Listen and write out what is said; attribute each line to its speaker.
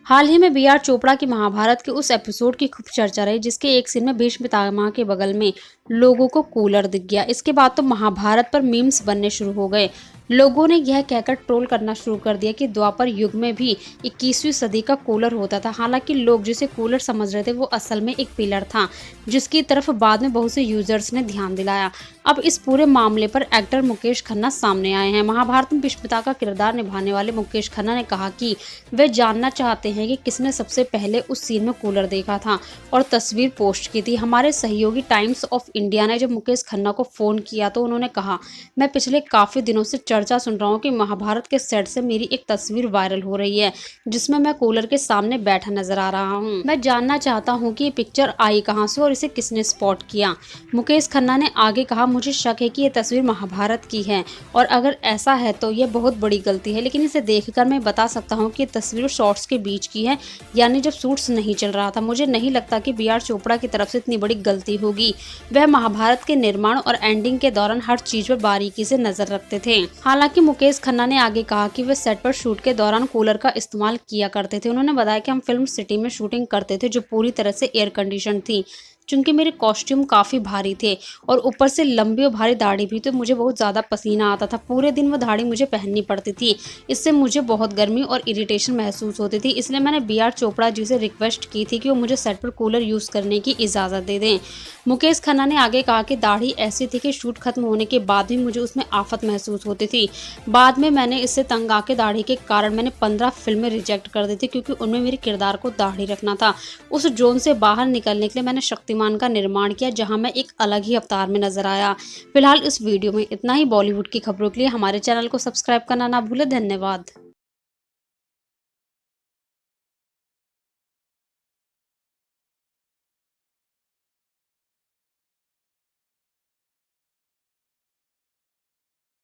Speaker 1: हाल ही में B are Chopra की महाभारत के उस एपिसोड की खूब चर्चा रही जिसके एक सीन में भीष्म पितामह के बगल में लोगों को कूलर दिख गया। इसके बाद तो महाभारत पर मीम्स बनने शुरू हो गए। लोगों ने यह कहकर ट्रोल करना शुरू कर दिया कि द्वापर युग में भी 21वीं सदी का कूलर होता था। हालांकि लोग जिसे कूलर समझ रहे थे वो असल में एक पिलर था, जिसकी तरफ बाद में बहुत से यूजर्स ने ध्यान दिलाया। अब इस पूरे मामले पर एक्टर मुकेश खन्ना सामने आए हैं। महाभारत में भीष्म पिता का किरदार निभाने वाले मुकेश खन्ना ने कहा कि वे जानना चाहते हैं कि किसने सबसे पहले उस सीन में कूलर देखा था और तस्वीर पोस्ट की थी। हमारे सहयोगी टाइम्स ऑफ इंडिया ने जब मुकेश खन्ना को फोन किया तो उन्होंने कहा, मैं पिछले काफी दिनों से चर्चा सुन रहा हूँ कि महाभारत के सेट से मेरी एक तस्वीर वायरल हो रही है जिसमें मैं कूलर के सामने बैठा नजर आ रहा हूँ। मैं जानना चाहता हूँ कि ये पिक्चर आई कहाँ से और इसे किसने स्पॉट किया। मुकेश खन्ना ने आगे कहा, मुझे शक है कि ये तस्वीर महाभारत की है और अगर ऐसा है तो यह बहुत बड़ी गलती है, लेकिन इसे देखकर मैं बता सकता हूँ कि ये तस्वीर शॉर्ट्स के बीच की है, यानी जब शूट्स नहीं चल रहा था। मुझे नहीं लगता कि बी आर चोपड़ा की तरफ से इतनी बड़ी गलती होगी। वह महाभारत के निर्माण और एंडिंग के दौरान हर चीज पर बारीकी से नजर रखते थे। हालांकि मुकेश खन्ना ने आगे कहा कि वे सेट पर शूट के दौरान कूलर का इस्तेमाल किया करते थे। उन्होंने बताया कि हम फिल्म सिटी में शूटिंग करते थे जो पूरी तरह से एयर कंडीशन थी। चूंकि मेरे कॉस्ट्यूम काफ़ी भारी थे और ऊपर से लंबी और भारी दाढ़ी भी, तो मुझे बहुत ज़्यादा पसीना आता था। पूरे दिन वो दाढ़ी मुझे पहननी पड़ती थी। इससे मुझे बहुत गर्मी और इरिटेशन महसूस होती थी। इसलिए मैंने बी आर चोपड़ा जी से रिक्वेस्ट की थी कि वो मुझे सेट पर कूलर यूज़ करने की इजाज़त दे दें। मुकेश खन्ना ने आगे कहा कि दाढ़ी ऐसी थी कि शूट खत्म होने के बाद भी मुझे उसमें आफत महसूस होती थी। बाद में मैंने इससे तंग आके दाढ़ी के कारण मैंने 15 फिल्में रिजेक्ट कर दी थी, क्योंकि उनमें मेरे किरदार को दाढ़ी रखना था। उस जोन से बाहर निकलने के लिए मैंने शक्तिमान का निर्माण किया, जहां मैं एक अलग ही अवतार में नजर आया। फिलहाल इस वीडियो में इतना ही। बॉलीवुड की खबरों के लिए हमारे चैनल को सब्सक्राइब करना ना भूलें। धन्यवाद।